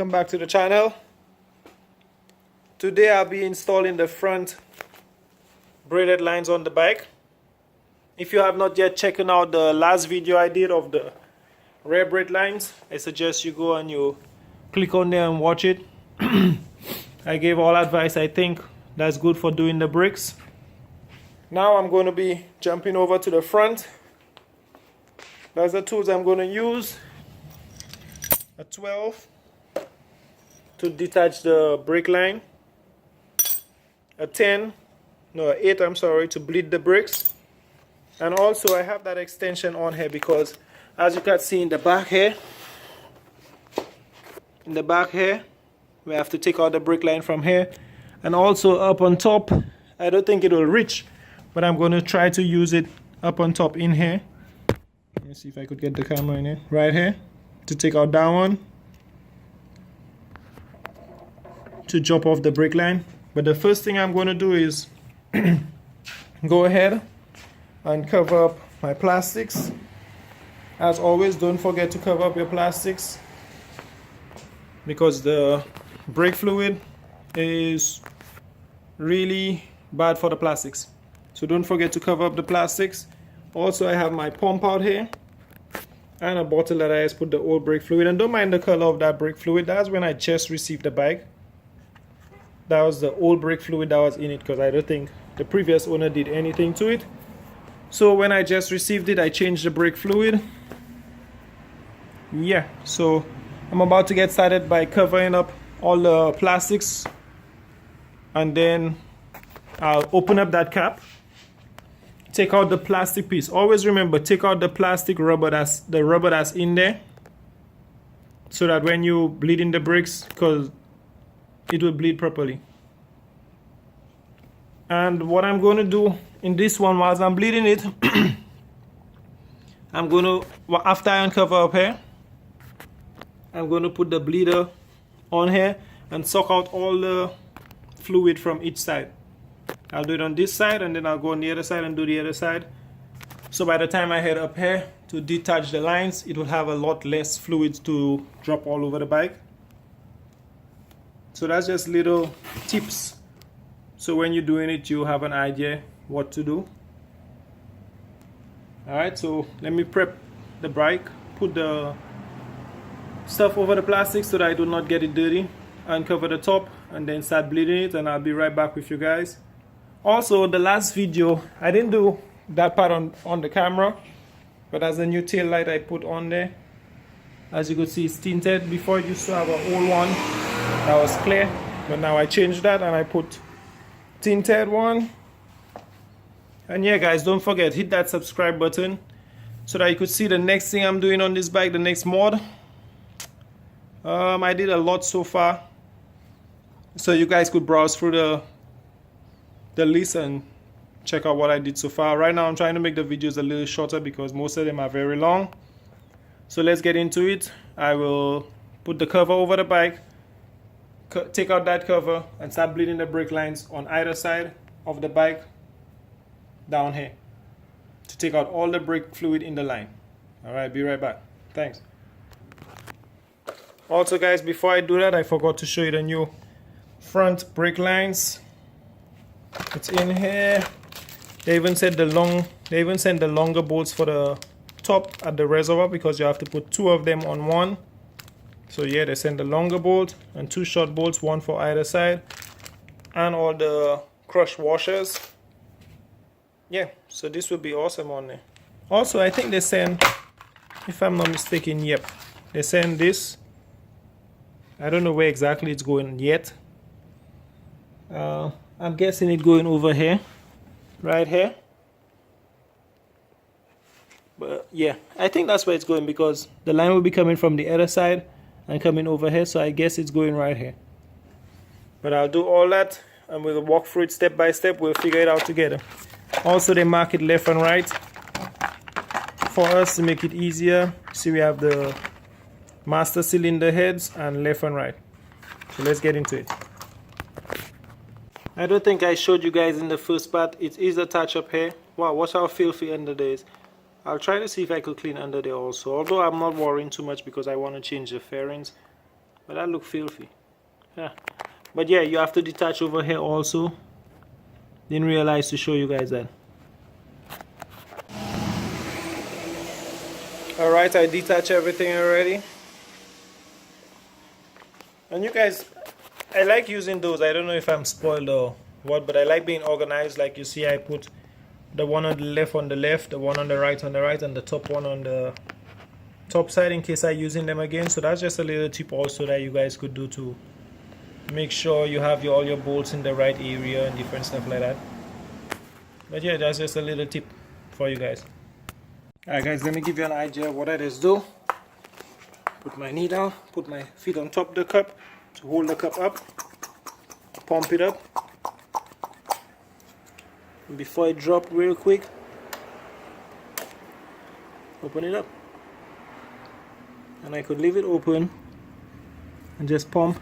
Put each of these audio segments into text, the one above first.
welcome back to the channel. Today I'll be installing the front braided lines on the bike. If you have not yet checked out the last video I did of the rear braid lines, I suggest you go and you click on there and watch it. I gave all advice I think that's good for doing the brakes. Now I'm going to be jumping over to the front. That's the tools I'm going to use. A 12 to detach the brake line, a 8 I'm sorry, to bleed the brakes, and also I have that extension on here because as you can see in the back here, we have to take out the brake line from here, and also up on top. I don't think it will reach, but I'm going to try to use it up on top in here. Let me see if I could get the camera in here, right here, to take out that one, to jump off the brake line. But the first thing I'm going to do is go ahead and cover up my plastics. As always, don't forget to cover up your plastics because the brake fluid is really bad for the plastics. So don't forget to cover up the plastics. Also, I have my pump out here and a bottle that I just put the old brake fluid. And don't mind the color of that brake fluid. That's when I just received the bike. That was the old brake fluid that was in it because I don't think the previous owner did anything to it. So when I just received it, I changed the brake fluid. Yeah, so I'm about to get started by covering up all the plastics, and then I'll open up that cap, take out the plastic piece. Always remember, take out the plastic rubber that's in there, so that when you bleed in the brakes, because it will bleed properly. And what I'm going to do in this one, whilst I'm bleeding it, I'm going to, after I uncover up here, I'm going to put the bleeder on here and suck out all the fluid from each side. I'll do it on this side, and then I'll go on the other side and do the other side. So by the time I head up here to detach the lines, it will have a lot less fluids to drop all over the bike. So that's just little tips. So when you're doing it, you have an idea what to do. Alright, so let me prep the bike, put the stuff over the plastic so that I do not get it dirty, uncover the top, and then start bleeding it, and I'll be right back with you guys. Also, the last video, I didn't do that part on the camera, but as a new tail light I put on there, as you could see, it's tinted. Before it used to have an old one that was clear, but now I changed that and I put tinted one. And yeah guys, don't forget, hit that subscribe button so that you could see the next thing I'm doing on this bike, the next mod. I did a lot so far, so you guys could browse through the list and check out what I did so far. Right now I'm trying to make the videos a little shorter because most of them are very long. So let's get into it. I will put the cover over the bike, take out that cover, and start bleeding the brake lines on either side of the bike down here to take out all the brake fluid in the line. Alright, be right back. Thanks. Also guys, before I do that, I forgot to show you the new front brake lines. It's in here. They even sent the longer bolts for the top at the reservoir because you have to put 2 of them on one. So yeah, they sent the longer bolt and 2 short bolts, one for either side, and all the crush washers. Yeah, so this will be awesome on there. Also, I think they send, if I'm not mistaken, yep, they send this. I don't know where exactly it's going yet. I'm guessing it's going over here, right here. But yeah, I think that's where it's going because the line will be coming from the other side and coming over here, so I guess it's going right here. But I'll do all that and we'll walk through it step by step. We'll figure it out together. Also, they mark it left and right for us to make it easier. See, we have the master cylinder heads and left and right. So let's get into it. I don't think I showed you guys in the first part. It is attached up here. Wow, watch how filthy under there is. I'll try to see if I could clean under there also, although I'm not worrying too much because I want to change the fairings. But that look filthy. Yeah. But yeah, you have to detach over here also. Didn't realize to show you guys that. Alright, I detach everything already. And you guys, I like using those. I don't know if I'm spoiled or what, but I like being organized. Like you see, I put the one on the left, the one on the right, and the top one on the top side in case I'm using them again. So that's just a little tip also that you guys could do to make sure you have all your bolts in the right area and different stuff like that. But yeah, that's just a little tip for you guys. Alright guys, let me give you an idea of what I just do. Put my knee down, put my feet on top of the cup to hold the cup up, pump it up. And before it drops real quick, open it up. And I could leave it open and just pump.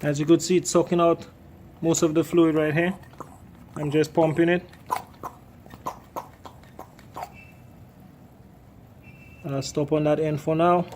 As you could see, it's sucking out most of the fluid right here. I'm just pumping it. I'll stop on that end for now,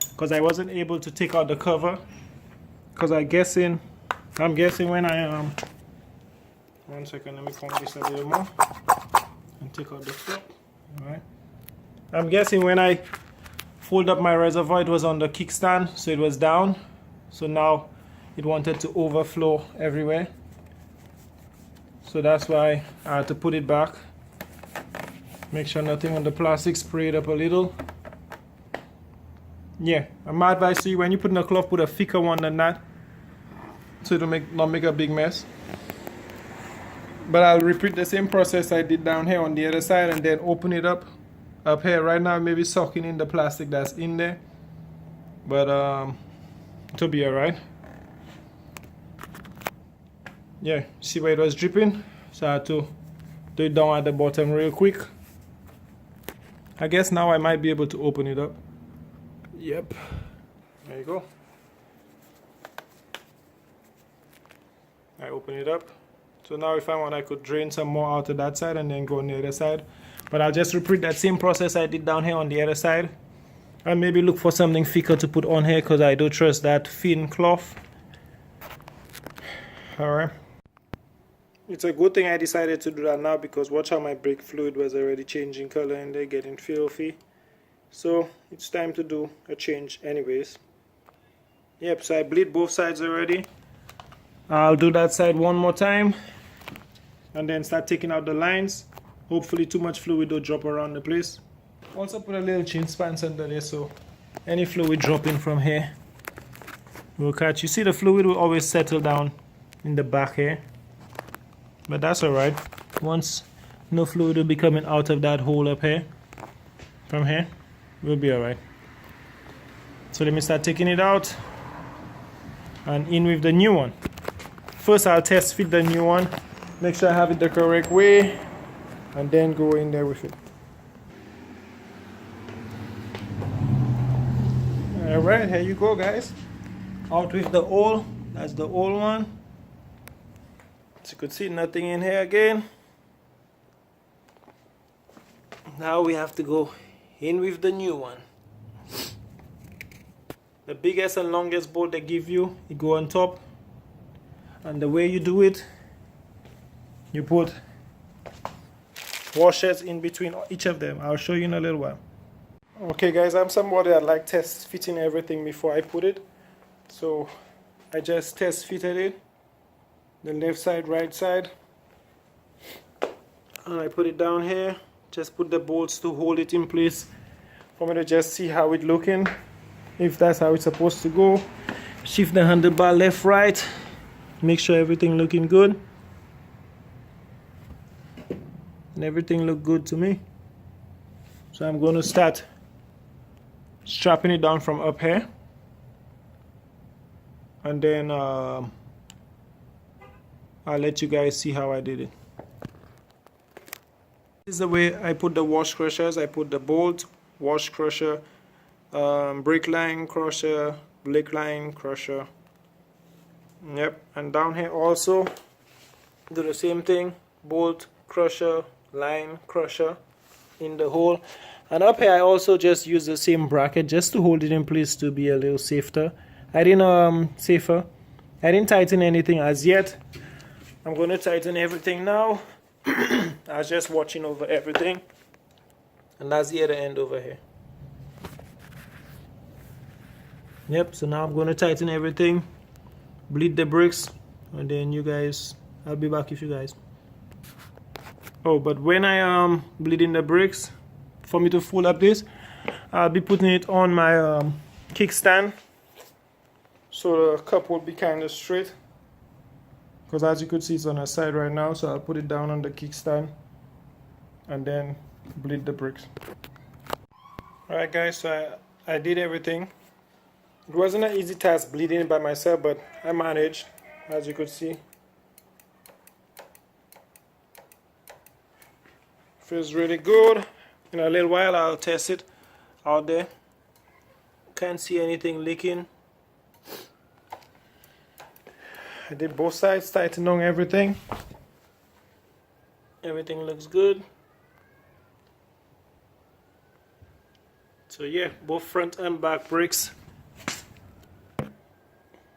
because I wasn't able to take out the cover, because I'm guessing when I 1 second, let me pump this a little more and take out the top. Alright, I'm guessing when I fold up my reservoir it was on the kickstand, so it was down, so now it wanted to overflow everywhere, so that's why I had to put it back. Make sure nothing on the plastic, spray it up a little. Yeah, my advice to you, when you put in a cloth, put a thicker one than that, so it'll not make a big mess. But I'll repeat the same process I did down here on the other side, and then open it up here. Right now maybe sucking in the plastic that's in there, but it'll be alright. Yeah, see where it was dripping, so I had to do it down at the bottom real quick. I guess now I might be able to open it up. Yep. There you go. I open it up. So now if I want, I could drain some more out of that side and then go on the other side. But I'll just repeat that same process I did down here on the other side. And maybe look for something thicker to put on here, because I do trust that thin cloth. Alright. It's a good thing I decided to do that now, because watch how my brake fluid was already changing color and they're getting filthy. So it's time to do a change anyways. Yep, so I bleed both sides already. I'll do that side one more time and then start taking out the lines. Hopefully too much fluid don't drop around the place. Also put a little chin span under there, so any fluid dropping from here will catch. You see, the fluid will always settle down in the back here, but that's alright. Once no fluid will be coming out of that hole up here, from here, we'll be alright. So let me start taking it out and in with the new one. First I'll test fit the new one, make sure I have it the correct way, and then go in there with it. Alright, here you go guys. Out with the old, that's the old one. As you could see, nothing in here again. Now we have to go in with the new one. The biggest and longest bolt they give you, you go on top, and the way you do it, you put washers in between each of them. I'll show you in a little while. Okay guys, I'm somebody that like test fitting everything before I put it, so I just test fitted it, the left side, right side, and I put it down here. Just put the bolts to hold it in place for me to just see how it's looking, if that's how it's supposed to go. Shift the handlebar left, right, make sure everything looking good, and everything look good to me. So I'm going to start strapping it down from up here, and then I'll let you guys see how I did it. This is the way I put the wash crushers. I put the bolt, wash crusher, brake line crusher, brake line crusher. Yep, and down here also do the same thing, bolt, crusher, line crusher in the hole. And up here I also just use the same bracket just to hold it in place to be a little safer. I didn't tighten anything as yet. I'm going to tighten everything now. I was just watching over everything. And that's the other end over here. Yep, so now I'm going to tighten everything, bleed the bricks, and then I'll be back with you guys. Oh, but when I am bleeding the bricks, for me to fold up this, I'll be putting it on my kickstand, so the cup will be kind of straight, because as you could see it's on the side right now. So I'll put it down on the kickstand and then bleed the bricks. Alright guys, so I did everything. It wasn't an easy task bleeding it by myself, but I managed, as you could see. Feels really good. In a little while I'll test it out there. Can't see anything leaking. I did both sides, tightened on everything. Everything looks good. So yeah, both front and back bricks.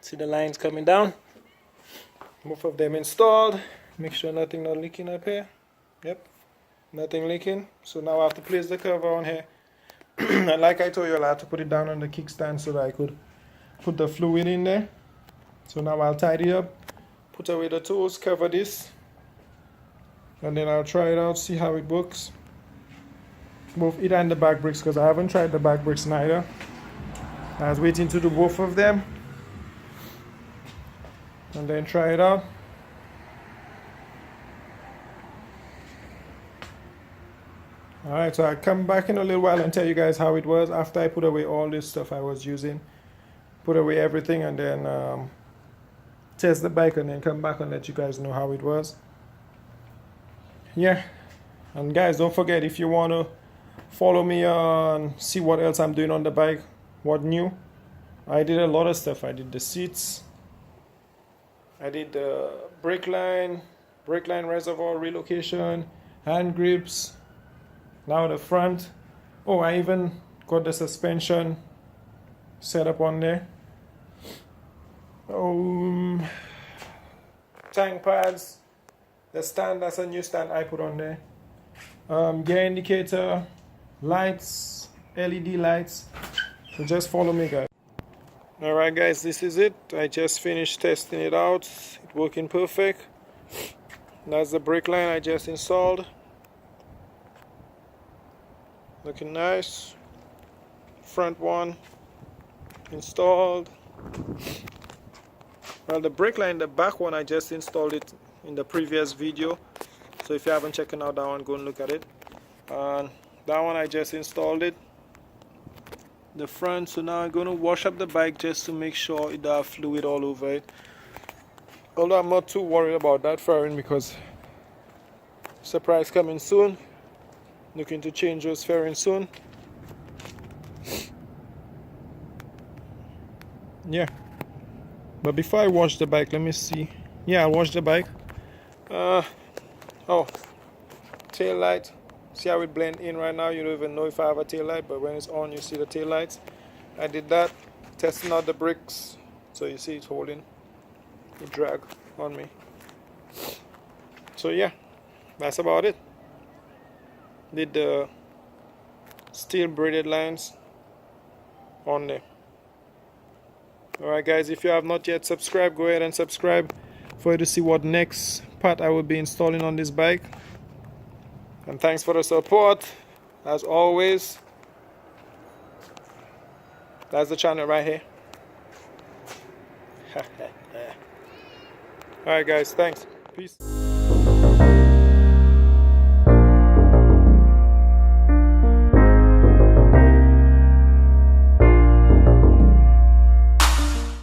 See the lines coming down. Both of them installed. Make sure nothing not leaking up here. Yep, nothing leaking. So now I have to place the cover on here. And like I told you, I had to put it down on the kickstand so that I could put the fluid in there. So now I'll tidy up, put away the tools, cover this, and then I'll try it out, see how it works. Both it and the back bricks, because I haven't tried the back bricks neither. I was waiting to do both of them and then try it out. Alright, so I'll come back in a little while and tell you guys how it was after I put away all this stuff I was using. Put away everything and then test the bike and then come back and let you guys know how it was. Yeah, and guys, don't forget, if you want to follow me on see what else I'm doing on the bike, what new. I did a lot of stuff. I did the seats, I did the brake line reservoir relocation, hand grips, now the front. Oh, I even got the suspension set up on there. Tank pads, the stand, that's a new stand I put on there. Gear indicator, lights, LED lights. So just follow me, guys. Alright guys, this is it. I just finished testing it out. It's working perfect. That's the brake line I just installed. Looking nice. Front one installed. Well, the brake line, the back one, I just installed it in the previous video. So if you haven't checked out that one, go and look at it. And that one I just installed it. The front, so now I'm going to wash up the bike just to make sure it does fluid all over it. Although I'm not too worried about that fairing because surprise coming soon. Looking to change those fairings soon. Yeah. But before I wash the bike, let me see. Yeah, I'll wash the bike. Oh, tail light. See how it blend in right now? You don't even know if I have a tail light, but when it's on, you see the tail lights. I did that, testing out the bricks. So you see it's holding the drag on me. So yeah, that's about it. Did the steel braided lines on there. Alright guys, if you have not yet subscribed, go ahead and subscribe for you to see what next part I will be installing on this bike. And thanks for the support, as always. That's the channel right here. Alright guys, thanks. Peace.